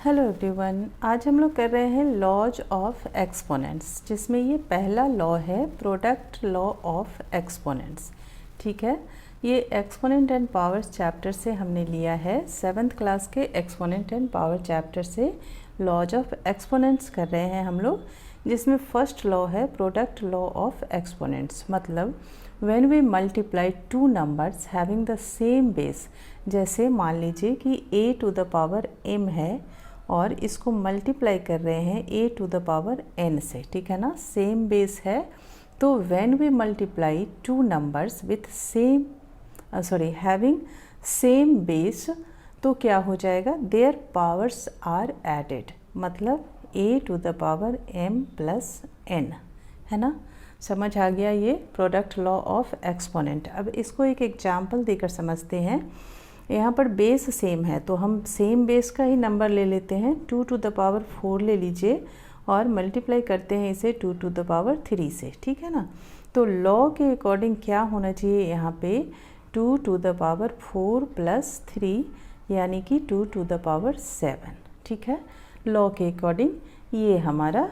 Hello everyone, आज हम लोग कर रहे हैं लॉज ऑफ एक्सपोनेंट्स, जिसमें ये पहला लॉ है प्रोडक्ट लॉ ऑफ एक्सपोनेंट्स। ठीक है, ये एक्सपोनेंट एंड पावर्स चैप्टर से हमने लिया है। 7th क्लास के एक्सपोनेंट एंड पावर चैप्टर से लॉज ऑफ एक्सपोनेंट्स कर रहे हैं हम लोग, जिसमें फर्स्ट लॉ है प्रोडक्ट लॉ ऑफ एक्सपोनेंट्स। मतलब when we multiply two numbers having the same base, जैसे मान लीजिए कि a to the power m है और इसको मल्टीप्लाई कर रहे हैं a to the power n से, ठीक है ना, सेम बेस है। तो when we multiply two numbers with same having same base, तो क्या हो जाएगा, देयर पावर्स आर एडेड। मतलब a to the power m plus n, है ना। समझ आ गया ये प्रोडक्ट लॉ ऑफ एक्सपोनेंट। अब इसको एक एग्जाम्पल देकर समझते हैं। यहाँ पर बेस सेम है तो हम सेम बेस का ही नंबर ले लेते हैं। 2 टू द पावर 4 ले लीजिए और मल्टीप्लाई करते हैं इसे 2 टू द पावर 3 से, ठीक है ना। तो लॉ के अकॉर्डिंग क्या होना चाहिए यहाँ पे, 2 टू द पावर 4 प्लस 3 यानी कि 2 टू द पावर 7, ठीक है। लॉ के अकॉर्डिंग ये हमारा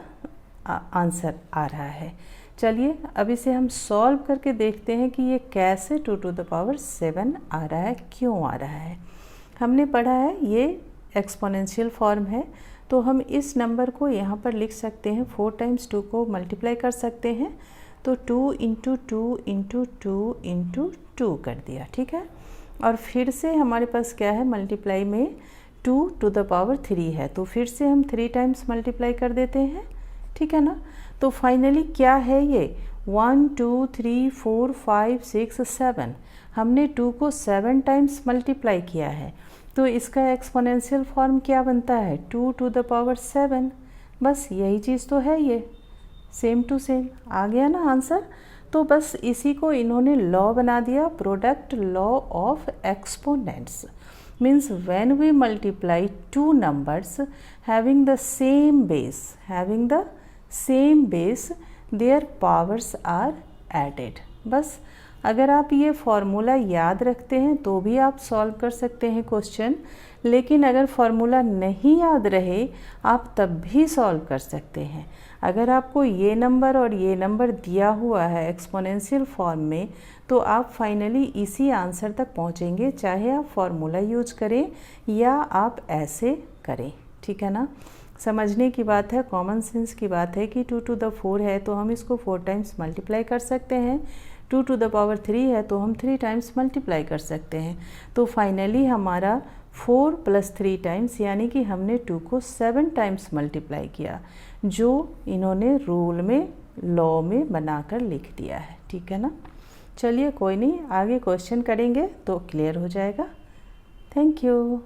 आंसर आ रहा है। चलिए अब इसे हम सॉल्व करके देखते हैं कि ये कैसे 2 टू द पावर 7 आ रहा है, क्यों आ रहा है। हमने पढ़ा है ये एक्सपोनेंशियल फॉर्म है, तो हम इस नंबर को यहाँ पर लिख सकते हैं। 4 टाइम्स 2 को मल्टीप्लाई कर सकते हैं, तो 2 इंटू 2 इंटू 2 इंटू 2 कर दिया, ठीक है। और फिर से हमारे पास क्या है, मल्टीप्लाई में 2 टू द पावर 3 है, तो फिर से हम 3 टाइम्स मल्टीप्लाई कर देते हैं, ठीक है ना। तो फाइनली क्या है ये, 1 2 3 4 5 6 7, हमने 2 को 7 टाइम्स मल्टीप्लाई किया है, तो इसका एक्सपोनेंशियल फॉर्म क्या बनता है, 2 टू द पावर 7। बस यही चीज़ तो है, ये सेम टू सेम आ गया ना आंसर। तो बस इसी को इन्होंने लॉ बना दिया, product law of exponents. Means when we multiply two numbers having the same base their powers are added. बस अगर आप ये फॉर्मूला याद रखते हैं तो भी आप सॉल्व कर सकते हैं क्वेश्चन, लेकिन अगर फॉर्मूला नहीं याद रहे आप तब भी सॉल्व कर सकते हैं। अगर आपको ये नंबर और ये नंबर दिया हुआ है एक्सपोनेंशियल फॉर्म में, तो आप फाइनली इसी आंसर तक पहुंचेंगे, चाहे आप फॉर्मूला यूज करें या आप ऐसे करें, ठीक है ना। समझने की बात है, कॉमन सेंस की बात है कि 2 टू द 4 है तो हम इसको 4 टाइम्स मल्टीप्लाई कर सकते हैं। 2 टू द पावर 3 है तो हम 3 टाइम्स मल्टीप्लाई कर सकते हैं। तो फाइनली हमारा 4 प्लस 3 टाइम्स, यानी कि हमने 2 को 7 टाइम्स मल्टीप्लाई किया, जो इन्होंने रूल में लॉ में बनाकर लिख दिया है, ठीक है ना। चलिए कोई नहीं, आगे क्वेश्चन करेंगे तो क्लियर हो जाएगा। Thank you.